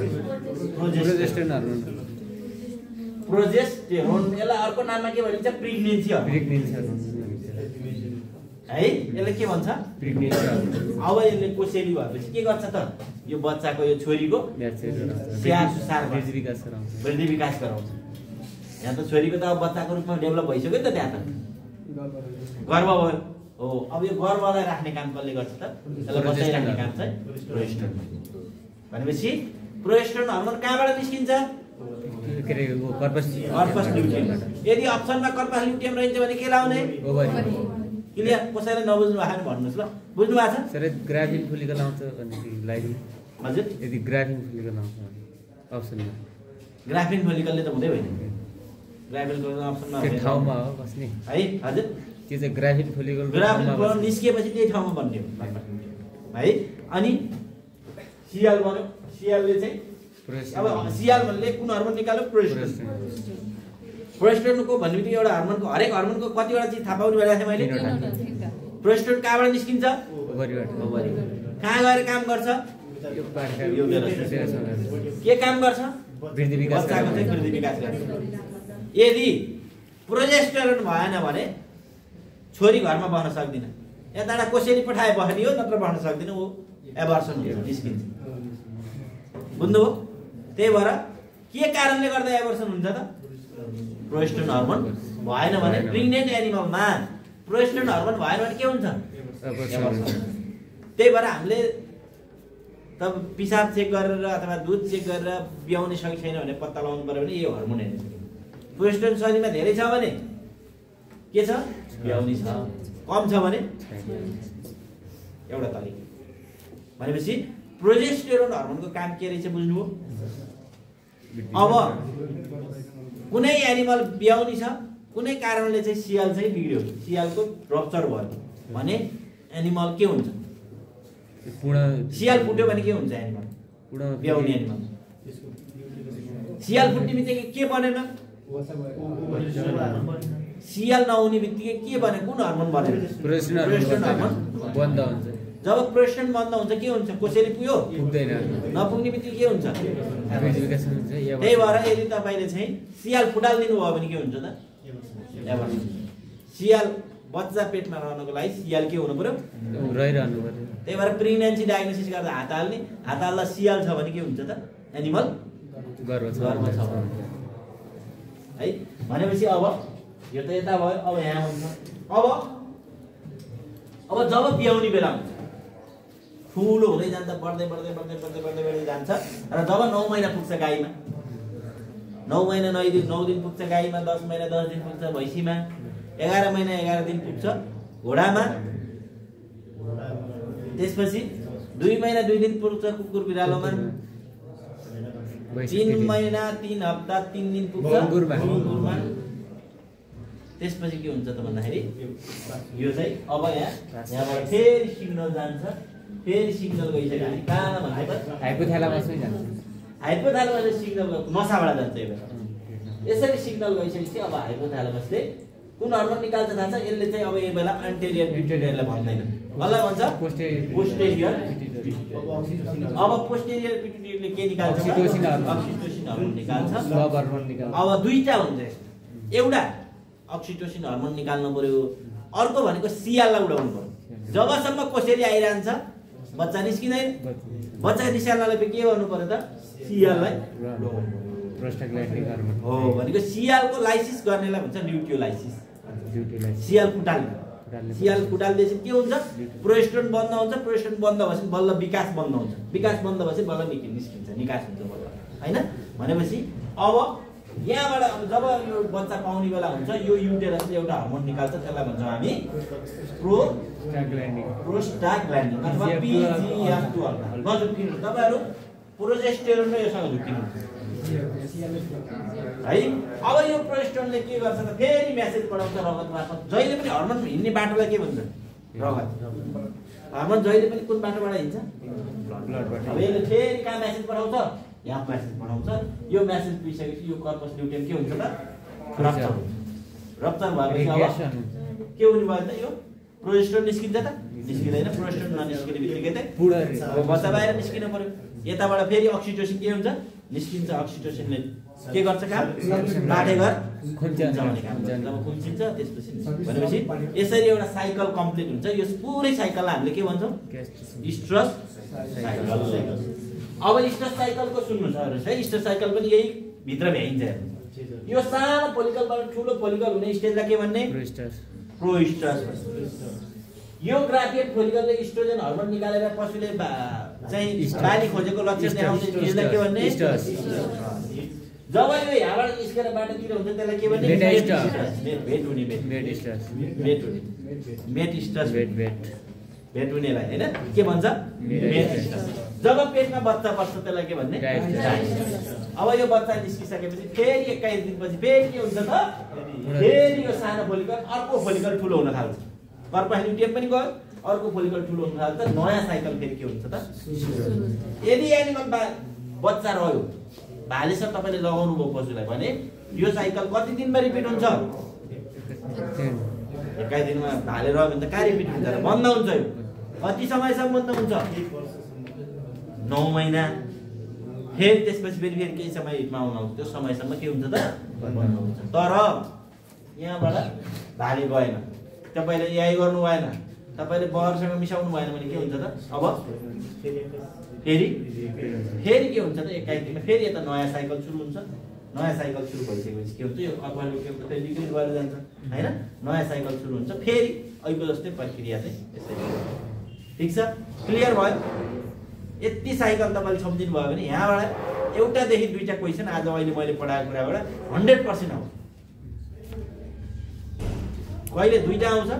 hormone. प्रोजेस्टेरोन। यसलाई अर्को नाममा के भनिन्छ? Pregnancy hormone. प्रेग्नेन्सी हर्मोन है। यसले के भन्छ? Pregnancy hormone. अब यसले कोसेली भएपछि के गर्छ त? यो बच्चाको यो छोरीको स्याहार सुसार वृद्धि विकास गराउँछ। वृद्धि विकास गराउँछ। यहाँ त छोरीको त अब बच्चाको रूपमा डेभलप भइसक्यो नि त, त्यहाँ त गर्भ भयो हो। अब यो गर्भलाई राख्ने काम कसले गर्छ त? यसलाई बचाइराख्ने काम चाहिँ प्रोजेस्टेरोन। भनेपछि प्रोजेस्टेरोन हर्मोन कहाँबाट निस्किन्छ? Corpus luteum. यदि अप्सनमा कर्पस ल्युटियम रहन्छ भने के लाउने? ओभरी। क्लियर? कसैले नबुझ्नु भएको भने भन्नुहोस् ल। बुझ्नु भएको छ? सर ग्राभिन फोलिकल आउँछ भने लाइदिनु। हजुर यदि ग्राभिन फोलिकल आउँछ भने अप्सनमा। ग्राफिन फोलिकलले त हुँदै होइन। ग्राफिन फोलिकल अप्सनमा त्यो ठाउँमा हो बस्ने है। हजुर त्यो चाहिँ ग्राभिन फोलिकल। ग्राफिन फोलिकल निस्किएपछि त्यही ठाउँमा बन्ने हो है। अनि सिएल बन्यो। सिएलले चाहिँ अब सिएल भन्ने कुन हर्मोन निकाल्यो? प्रोजेस्टेरोन। प्रोजेस्टेरोनको भन्ने बित्तिकै एउटा हर्मोनको हरेक हर्मोनको कतिवटा चिज थाहा पाउनु भइरहेको थियो मैले? प्रोजेस्टेरोन कहाँबाट निस्किन्छ? ओभरीबाट। कहाँ गएर काम गर्छ? के काम गर्छ? वृद्धि विकास। बच्चाको चाहिँ वृद्धि विकास गर्छ। यदि प्रोजेस्टेरोन भएन भने छोरी घरमा बस्न सक्दिन। यताबाट कोसेली पठाए बस्ने हो, नत्र बस्न सक्दिन। ऊ एबर्सन निस्किन्छ। बुझ्नुभयो? त्यही भएर के कारणले गर्दा एबर्सन हुन्छ त? प्रोजेस्टेरोन हर्मोन भएन भने। प्रेग्नेन्ट एनिमलमा प्रोजेस्टेरोन हर्मोन भएन भने के हुन्छ? त्यही भएर हामीले तब पिसाब चेक गरेर अथवा दुध चेक गरेर ब्याउने सकी छैन भने पत्ता लगाउनु पर्यो भने यो हर्मोन हेर्नु सक्यो। प्रोजेस्टेरोन शरीरमा धेरै छ भने के छ? ब्याउने छ। कम छ भने एउटा तरिका। भनेपछि प्रोजेस्टेरोन हर्मोनको काम के रहेछ बुझ्नुभयो? अब कुनै एनिमल ब्याउने छ, कुनै कारणले चाहिँ सियाल चाहिँ बिग्रियो, सियालको रप्चर भयो भने एनिमल के हुन्छ? सियाल फुट्यो भने के हुन्छ? एनिमल ब्याउने एनिमल सियाल फुट्ने बित्तिकै के बनेन? सियाल नहुने बित्तिकै के बने? कुन हर्मोन बनेन? प्रोजेस्टेरोन हर्मोन बन्द हुन्छ। जब प्रोजेस्टेरोन बन्द हुन्छ के हुन्छ? कोसेली पुग्यो? पुग्दैन। नपुग्ने बित्तिकै के हुन्छ? वृद्धि विकास हुन्छ। त्यही भएर यदि तपाईँले चाहिँ सियाल फुटालिदिनु भयो भने के हुन्छ त? एबर्सन। सियाल बच्चा पेटमा रहनको लागि सियाल के हुनु पर्यो रहिरहनु पर्यो त्यही भएर प्रेग्नेन्सी डायग्नोसिस गर्दा हात हाल्दा सियाल छ भने के हुन्छ त एनिमल गर्व छ है भनेपछि अब यो त यता भयो अब यहाँ हुन्छ अब जब बियाउने बेला हुन्छ ठुलो हुँदै जान्छ बढ्दै जान्छ र जब 9 महिना पुग्छ गाईमा 9 महिना 9 दिन पुग्छ गाईमा 10 महिना 10 दिन पुग्छ भैँसीमा 11 महिना 11 दिन पुग्छ घोडामा त्यसपछि 2 महिना 2 दिन पुग्छ कुकुर बिरालोमा 3 महिना 3 हप्ता 3 दिन पुग्छ कुकुरमा त्यसपछि के हुन्छ त भन्दाखेरि यो चाहिँ अब यहाँबाट फेरि सिग्नल जान्छ फेरि सिग्नल गइसकेपछि कहाँ भन्दा हाइपोथ्यालामसमै जान्छ हाइपोथ्यालामसले सिग्नल नसाबाट जान्छ यसरी सिग्नल गइसकेपछि अब हाइपोथ्यालामसले कुन हर्मोन निकाल्छ थाहा छ यसले चाहिँ अब यो बेला एन्टेरियर पिट्युटरीलाई भन्दैन कसलाई भन्छ पोस्टेरियर अब पोस्टेरियर पिट्युटरीले के निकाल्छ अक्सिटोसिन हर्मोन निकाल्छ अब दुईटा हुन्छ एउटा अक्सिटोसिन हर्मोन निकाल्नु पर्यो अर्को भनेको सियाललाई उडाउनु पर्यो जबसम्म कोसेरी आइरहन्छ बच्चा निस्किँदैन बच्चा निस्किनलाई के गर्नु पर्यो त सियाललाई प्रोस्टाग्ल्यान्डिन हर्मोन हो भनेको सियालको लाइसिस गर्नेलाई भन्छ ल्युटियोलाइसिस सियाल कुटाल्दैछ के हुन्छ प्रोजेस्टेरोन बन्द हुन्छ प्रोजेस्टेरोन बन्द भएपछि बल्ल विकास बन्द हुन्छ विकास बन्द भएपछि बल्ल निस्किन्छ निकास हुन्छ बल्ल हैन भनेपछि अब यहाँबाट अब जब यो बच्चा पाउने बेला हुन्छ यो युटेरसले एउटा हर्मोन निकाल्छ त्यसलाई भन्छौँ हामी प्रोस्टाग्ल्यान्डिन अथवा PGF2 हर्मोन नझुक्किनु तपाईहरु प्रोजेस्टेरोन र योसँग झुक्किनु है अब यो प्रोजेस्टेरोनले के गर्छ त फेरि मेसेज पठाउँछ रगत मार्फत जहिले पनि हर्मोन हिँड्ने बाटोलाई के भन्छ रगत हर्मोन जहिले पनि कुन बाटोबाट हिँड्छ ब्लडबाट अब यसले फेरि कहाँ मेसेज पठाउँछ यहाँ मेसेज पठाउँछ यो मेसेज पुगिसकेपछि यो कर्पस ल्युटियम के हुन्छ त रप्चर भएपछि अब के हुने भयो त यो प्रोजेस्टेरोन निस्किन्छ त निस्किँदैन प्रोजेस्टेरोन ननिस्किने बित्तिकै त अब बच्चा बाहिर निस्किनु पर्यो यताबाट फेरि अक्सिटोसिन के हुन्छ निस्किन्छ अक्सिटोसिनले के गर्छ काम बाटेघर खुल्चिन्छ भन्ने काम गर्छ जब खुल्चिन्छ त्यसपछि भनेपछि यसरी एउटा साइकल कम्प्लिट हुन्छ यो पुरै साइकललाई हामीले के भन्छौँ स्ट्रेस साइकल अब स्ट्रेस साइकलको सुन्नुहोस् है स्ट्रेस साइकल पनि यही भित्र भ्याइन्छ यो सानो फोलिकलबाट ठुलो फोलिकल हुने स्टेजलाई के भन्ने प्रोस्टेस यो ग्राफियन फोलिकलले इस्ट्रोजन हर्मोन निकालेर पशुले चाहिँ बाली खोजेको लक्षण देखाउँछ यसलाई के भन्ने जब यो यहाँबाट निस्केर बाटोतिर हुन्छ त्यसलाई के भन्ने भेट हुनेलाई हैन के भन्छ जब पेटमा बच्चा बस्छ त्यसलाई के भन्ने अब यो बच्चा निस्किसकेपछि फेरि 21 दिनपछि फेरि के हुन्छ त फेरि यो सानो फोलिकल अर्को फोलिकल ठुलो हुन थाल्छ कर्पस ल्युटियम पनि गयो अर्को फोलिकल ठुलो हुन थाल्छ नयाँ साइकल फेरि के हुन्छ त यदि एनिमल बच्चा रह्यो भालेसँग तपाईले लगाउनु भयो पशुलाई भने यो साइकल कति दिनमा रिपिट हुन्छ 21 दिनमा भाले रह्यो भने त कहाँ रिपिट हुन्छ र बन्द हुन्छ यो कति समयसम्म बन्द हुन्छ 9 महिना फेरि त्यसपछि फेरि केही समय हिटमा आउन आउँछ त्यो समयसम्म के हुन्छ त बन्द हुन्छ तर यहाँबाट भाले गएन तपाईले यही गर्नु भएन तपाईले बहरसँग मिसाउनु भएन भने के हुन्छ त अब फेरि के हुन्छ त 21 दिनमा फेरि यता नयाँ साइकल सुरु हुन्छ नयाँ साइकल सुरु भइसकेपछि के हुन्छ यो कर्पस ल्युटियम त डिक्रिज भएर जान्छ हैन नयाँ साइकल सुरु हुन्छ फेरि अहिले जस्तै प्रक्रिया चाहिँ यसरी ठीक छ क्लियर भयो यति साइकल तपाईले सम्झिनु भयो भने यहाँबाट एउटादेखि दुईटा क्वेशन आज अहिले मैले पढाएको कुराबाट 100% आउँछ कहिले दुईटा आउँछ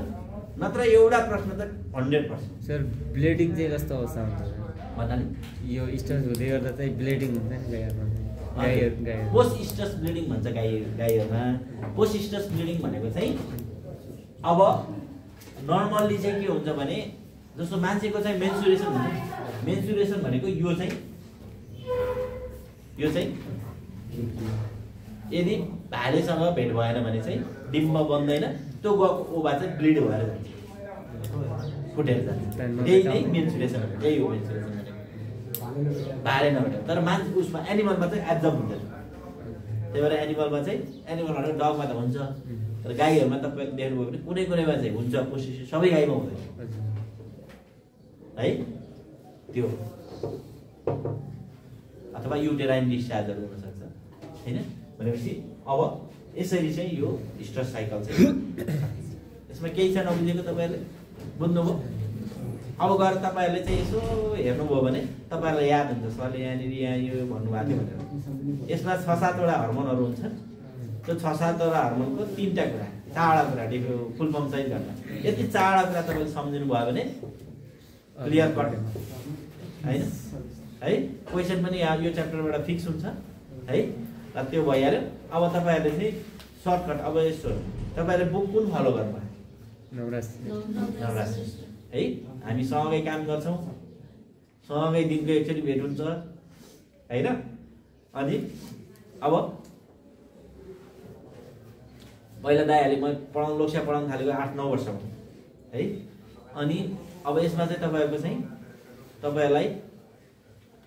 नत्र एउटा प्रश्न त 100% सर ब्लिडिङ चाहिँ कस्तो अवस्था हुन्छ भन्नाले यो स्ट्रेस हुँदै गर्दा चाहिँ ब्लिडिङ हुन्छ नि गाईहरुमा पोस्ट स्ट्रेस ब्लिडिङ भन्छ गाईहरुमा पोस्ट स्ट्रेस ब्लिडिङ भनेको चाहिँ अब नर्मल्ली चाहिँ के हुन्छ भने जस्तो मान्छेको चाहिँ मेन्सुरेसन हुन्छ मेन्सुरेसन भनेको यो चाहिँ यदि भालेसँग भेट भएन भने चाहिँ डिम्ब बन्दैन त्यो गएको ओभा चाहिँ ब्लिड भएर जान्छ फुटेर जान्छ त्यही नै मेन्सुरेसन हो त्यही हो मेन्सुरेसन भनेको भाले नभेट तर मान्छे उसमा एनिमलमा चाहिँ एब्जर्ब हुन्छ त्यही भएर एनिमलमा चाहिँ एनिमल भनेको डगमा त हुन्छ तर गाईहरूमा तपाईँले देख्नुभयो भने कुनै कुनैमा चाहिँ हुन्छ पोसिसन सबै गाईमा हुँदैन है त्यो अथवा युटेराइन डिस्चार्जहरू हुनसक्छ होइन भनेपछि अब यसरी चाहिँ यो स्ट्रेस साइकल चाहिँ यसमा केही छ नबुझेको तपाईँहरूले बुझ्नुभयो अब गएर तपाईँहरूले चाहिँ यसो हेर्नुभयो भने तपाईँहरूलाई याद हुन्छ सरले यहाँनिर यहाँ यो भन्नुभएको थियो भनेर यसमा 6-7वटा हर्मोनहरू हुन्छन् त्यो 6-7वटा हर्मोनको 3टा कुरा 4वटा कुरा फुल फर्म सहित गर्दा यति 4वटा कुरा तपाईँले सम्झिनु भयो भने क्लियर कट होइन है क्वेसन पनि यो च्याप्टरबाट फिक्स हुन्छ है र त्यो भइहाल्यो अब तपाईँहरूले चाहिँ सर्टकट अब यसो तपाईँहरूले बुक कुन फलो गर्नुभयो नवराज है हामी सँगै काम गर्छौँ सँगै दिनको एकचोटि भेट हुन्छ होइन अनि अब पहिला दाइहरूले म पढाउनु लोकसा पढाउनु थालेको 8-9 वर्षमा है अनि अब यसमा चाहिँ तपाईँहरूको चाहिँ तपाईँहरूलाई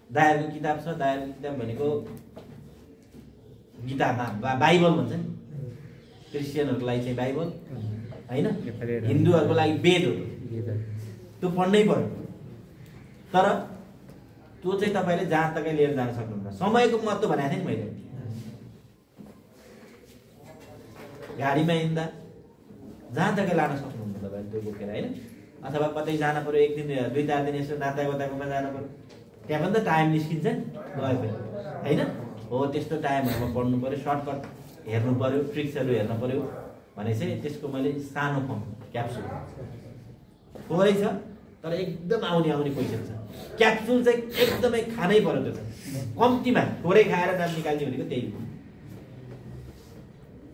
दाइहरूको किताब छ दाइहरूको किताब भनेको गीतामा बाइबल भन्छ नि क्रिस्चियनहरूको लागि चाहिँ बाइबल होइन हिन्दूहरूको लागि वेद हो त्यो पढ्नै पर्यो तर त्यो चाहिँ तपाईँले जहाँ तकै लिएर जान सक्नुहुन्छ समयको महत्त्व भनेको थिएँ नि मैले गाडीमा हिँड्दा जहाँ तकै लान सक्नुहुन्छ तपाईँले त्यो बोकेर होइन अथवा कतै जान पर्यो 1 दिन 2-4 दिन यसो नाता गोताकोमा जान पर्यो त्यहाँ पनि त टाइम निस्किन्छ नि गयो पनि होइन हो त्यस्तो टाइमहरूमा पढ्नु पर्यो सर्टकट हेर्नु पर्यो ट्रिक्सहरू हेर्नु पर्यो भने चाहिँ त्यसको मैले सानो फर्म क्याप्सुल थोरै छ तर एकदम आउने क्वेसन छ क्याप्सुल चाहिँ एकदमै खानै पर्यो त्यो चाहिँ कम्तीमा थोरै खाएर नाम निकाल्ने भनेको त्यही हो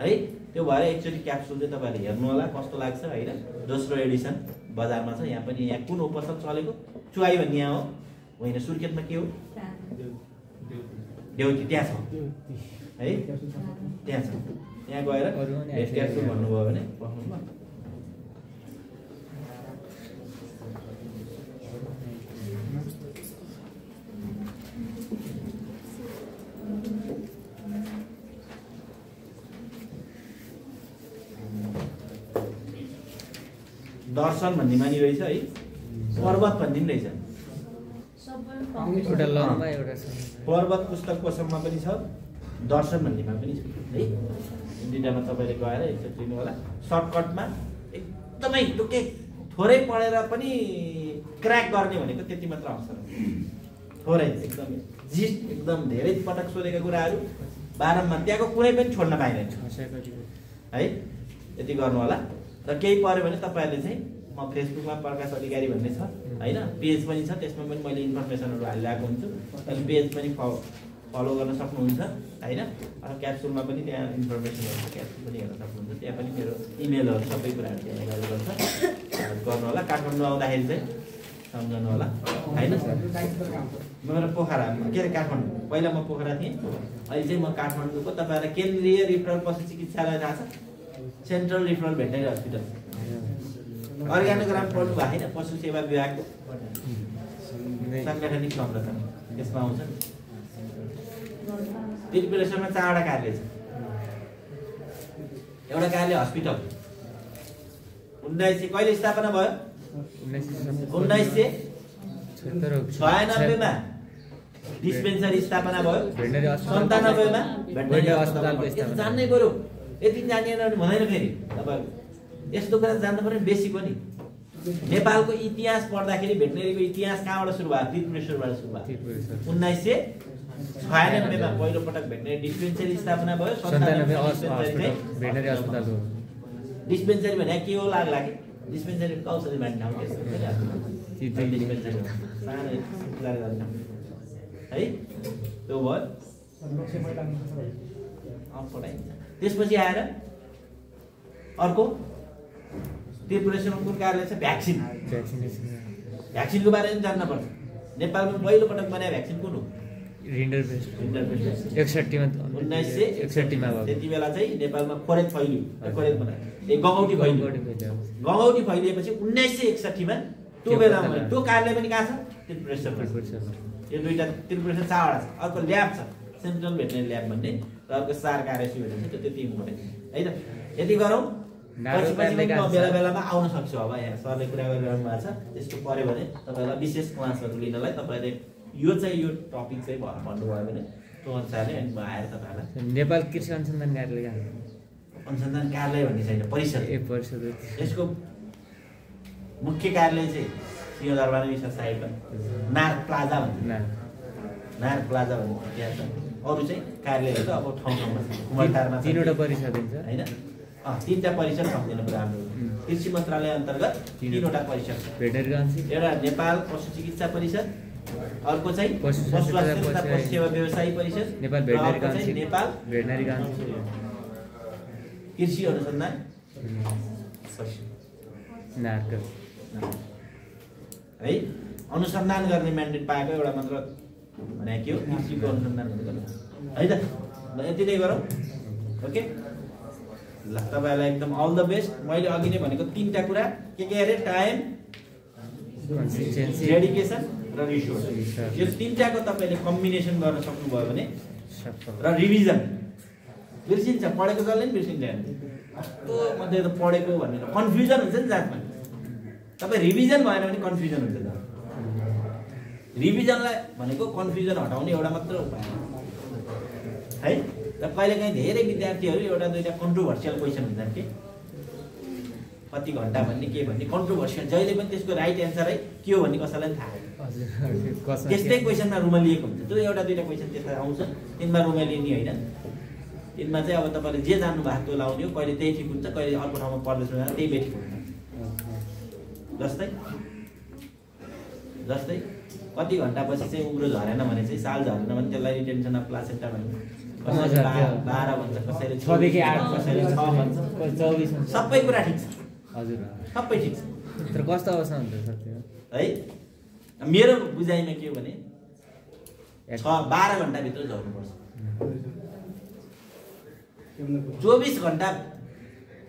है त्यो भएर एकचोटि क्याप्सुल चाहिँ तपाईँहरूले हेर्नु होला कस्तो लाग्छ होइन दोस्रो एडिसन बजारमा छ यहाँ पनि यहाँ कुन हो पसल चलेको चुवाई भन्ने यहाँ हो होइन सुर्खेतमा के हो देउती त्यहाँ छ है त्यहाँ छ त्यहाँ गएर क्याप्सुल भन्नुभयो भने पठाउनु दर्शन भन्ने मानि रहेछ है पर्वत भन्ने पनि रहेछ पर्वत पुस्तक कोशमा पनि छ दर्शन भन्नेमा पनि छ है दुईटामा तपाईँले गएर एकचोटि लिनु होला सर्टकटमा एकदमै टुके थोरै पढेर पनि क्र्याक गर्ने भनेको त्यति मात्र अवसर हो थोरै एकदमै जिस्ट एकदम धेरै पटक सोधेका कुराहरू बारम्बार त्यहाँको कुनै पनि छोड्न पाइँदैन है यति गर्नु होला र केही पर्यो भने तपाईँहरूले चाहिँ म फेसबुकमा प्रकाश अधिकारी भन्ने छ होइन पेज पनि छ त्यसमा पनि मैले इन्फर्मेसनहरू हालिरहेको हुन्छु अहिले पेज पनि फलो गर्न सक्नुहुन्छ होइन क्याप्सुलमा पनि त्यहाँ इन्फर्मेसनहरू छ क्याप्सुल पनि हेर्न सक्नुहुन्छ त्यहाँ पनि मेरो इमेलहरू सबै कुराहरू त्यहाँ एभाइलेबल छ गर्नु होला काठमाडौँ आउँदाखेरि चाहिँ सम्झनु होला होइन मेरो पोखरा के अरे काठमाडौँ पहिला म पोखरा थिएँ अहिले चाहिँ म काठमाडौँको तपाईँहरूलाई केन्द्रीय रिफरल पशु चिकित्सालय थाहा छ सेन्ट्रल रिफरल भेटनेरी हस्पिटल अर्ग्यानोग्राम पढ्नु भएको छैन पशु सेवा विभागको साङ्गठनिक संरचना त्यसमा आउँछ त्रिपुरेश्वरमा 4वटा कार्यालय छ एउटा कार्यालय हस्पिटल 1900 कहिले स्थापना भयो 1996 मा डिस्पेन्सरी स्थापना भयो 97 मा भेटनेरी अस्पताल जान्नै पर्यो यति जानिएन भने भन्दैन फेरि तपाईहरु यस्तो कुरा जान्नु पर्यो बेसिक पनि नेपालको इतिहास पढ्दाखेरि भेटनेरीको इतिहास कहाँबाट सुरु भयो त्रिपुरेश्वरबाट सुरु भयो 1996 मा पहिलो पटक भेटनेरी डिस्पेन्सरी स्थापना भयो 97 भेटनेरी अस्पताल हो डिस्पेन्सरी भने के हो लाग्ला के डिस्पेन्सरी औषधि बाँड्ने ठाउँ के डिस्पेन्सरी सानो कुरा गर्नु है त्यो भयो त्यसपछि आएर अर्को त्रिपुरेश्वरमा कुन कार्यालय छ भ्याक्सिनको बारेमा जान्न पर्छ नेपालमा पहिलो पटक बनाए भ्याक्सिन कुन हो रिन्डरभेस्ट 1961 मा त्यति बेला चाहिँ नेपालमा खोरेक फैलियो खोरेक बनाए गङ्गौटी फैलिएपछि 1961 मा त्यो बेलामा त्यो कार्यालय पनि कहाँ छ त्रिपुरेश्वरमा यो दुईटा त्रिपुरेश्वर 4वटा छ अर्को ल्याब छ सेन्ट्रल भेटनेरी ल्याब भन्ने र अर्को सार कार्यसी भनेको त्यो त्यति इम्पोर्टेन्ट है त। यति गरौँ, पछि बेला बेलामा आउन सक्छु। अब यहाँ सरले कुरा गरिरहनु भएको छ, त्यसको पऱ्यो भने तपाईँलाई विशेष क्लासहरू लिनलाई तपाईँले यो चाहिँ यो टपिक चाहिँ भन्नुभयो भने त्यो अनुसारले अनि म आएर तपाईँहरूलाई नेपाल कृषि अनुसन्धान कार्यालय अनुसन्धान कार्यालय भन्ने छैन, परिषद। परिषद। यसको मुख्य कार्यालय चाहिँ सिंहदरबार विश्व साहिबमा नार्क प्लाजा भन्छ, नार्क प्लाजा भन्ने त्यहाँ छ। अरू चाहिँ कार्यालयहरू त अब ठाउँ ठाउँमा कुमारटारमा 3वटा परिषद हुन्छ होइन, 3टा परिषद सम्झिनु पर्यो हाम्रो कृषि मन्त्रालय अन्तर्गत 3वटा परिषद छ। एउटा नेपाल पशु चिकित्सा परिषद, अर्को चाहिँ पशु स्वास्थ्य तथा पशु सेवा व्यवसायी परिषद, नेपाल भेटनरी काउन्सिल, कृषि अनुसन्धान है। अनुसन्धान गर्ने म्यान्डेट पाएको एउटा मात्र भने के हो, कृषिको अनुसन्धान गर्नु है त। यति नै गरौँ, ओके ल। तपाईँहरूलाई एकदम अल द बेस्ट। मैले अघि नै भनेको 3टा कुरा के अरे, टाइम, डेडिकेसन र रिसोर्स। यो 3टाको तपाईँले कम्बिनेसन गर्न सक्नुभयो भने र रिभिजन। बिर्सिन्छ, पढेको जसले पनि बिर्सिन्छ। कस्तो मात्रै त पढेको भनेर कन्फ्युजन हुन्छ नि जातमा। तपाईँ रिभिजन भएन भने कन्फ्युजन हुन्छ। रिभिजनलाई भनेको कन्फ्युजन हटाउने एउटा मात्र उपाय है। र कहिलेकाहीँ धेरै विद्यार्थीहरू एउटा दुईवटा कन्ट्रोभर्सियल क्वेसन हुन्छन् कि कति घन्टा भन्ने के भन्ने कन्ट्रोभर्सियल, जहिले पनि त्यसको राइट एन्सरै के हो भन्ने कसैलाई पनि थाहा छैन। त्यस्तै क्वेसनमा रुमालिएको हुन्छ। त्यो एउटा दुईवटा क्वेसन त्यसमा आउँछ, तिनमा रुमालिने होइन। तिनमा चाहिँ अब तपाईँले जे जान्नु भएको त्यो लाउने हो। कहिले त्यही ठिक हुन्छ, कहिले अर्को ठाउँमा पढ्दैछ भने त्यही बेठिक हुन्छ। जस्तै कति घन्टापछि चाहिँ उम्रो झरेन भने चाहिँ साल झरेन भने त्यसलाई रिटेन्सन अफ प्लासेन्टा भन्छ, कसैले 12 भन्छ, कसैले 6 देखि 8, कसैले 6 भन्छ, 24। सबै कुरा ठिक छ हजुर, सबै ठिक छ। तर कस्तो अवस्था हुन्छ सर है? मेरो बुझाइमा के हो भने 12 घन्टाभित्र झर्नुपर्छ। 24 घन्टा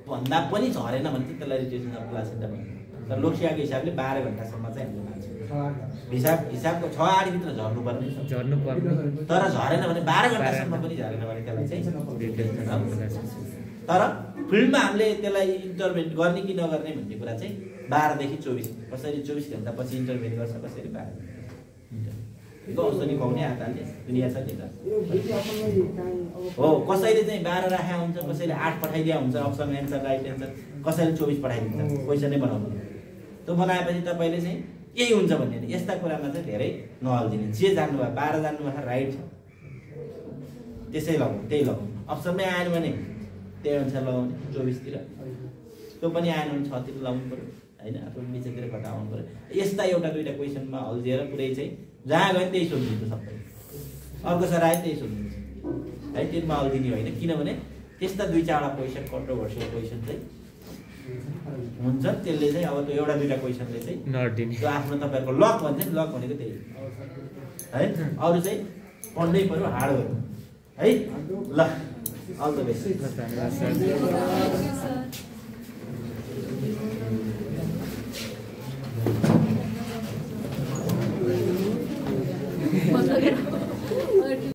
भन्दा पनि झरेन भने चाहिँ त्यसलाई रिटेन्सन अफ प्लासेन्टा भन्छ। तर लोकसेवाको हिसाबले 12 घन्टासम्म चाहिँ हामीले मान्छौँ। हिसाबको 6-8 भित्र झर्नुपर्ने, तर झरेन भने 12 घन्टासम्म पनि झरेन भने त्यसलाई चाहिँ। तर फिल्डमा हामीले त्यसलाई इन्टरभेन गर्ने कि नगर्ने भन्ने कुरा चाहिँ 12 देखि 24, कसैले 24 घन्टापछि इन्टरभेन गर्छ, कसैले 12 औषधि खुवाउने हातले दुनियाँ छ नि त हो। कसैले चाहिँ 12 राखेको हुन्छ, कसैले 8 पठाइदिया हुन्छ, अप्सन एन्सर राइट एन्सर, कसैले 24 पठाइदिन्छ क्वेसनै बनाउनु। त्यो बनाएपछि तपाईँले चाहिँ यही हुन्छ भन्ने यस्ता कुरामा चाहिँ धेरै नहल्दिने। जे जान्नुभयो 12 जान्नुभयो राइट छ त्यसै लगाउनु, त्यही लगाउनु। अप्सनमै आएन भने त्यही अनुसार लगाउने, 24 तिर। त्यो पनि आएन भने 6 तिर लगाउनु पऱ्यो होइन, अथवा बिचतिर कता आउनु पऱ्यो। यस्ता एउटा दुईवटा क्वेसनमा अल्झिएर पुरै चाहिँ जहाँ गयो त्यही सोध्नुहुन्छ सबै। अर्को सर आयो त्यही सोध्नुहुन्छ है, त्यसमा अल्झिने होइन। किनभने त्यस्ता 2-4वटा क्वेसन कन्ट्रोभर्सियल क्वेसन चाहिँ हुन्छ, त्यसले चाहिँ अब त्यो एउटा दुईवटा क्वेसनले चाहिँ नर्दिने त्यो आफ्नो तपाईँहरूको लक भन्छ नि, लक भनेको त्यही है। अरू चाहिँ पढ्नै पऱ्यो, हार्ड गर्नु है। ल, अल द बेस्ट।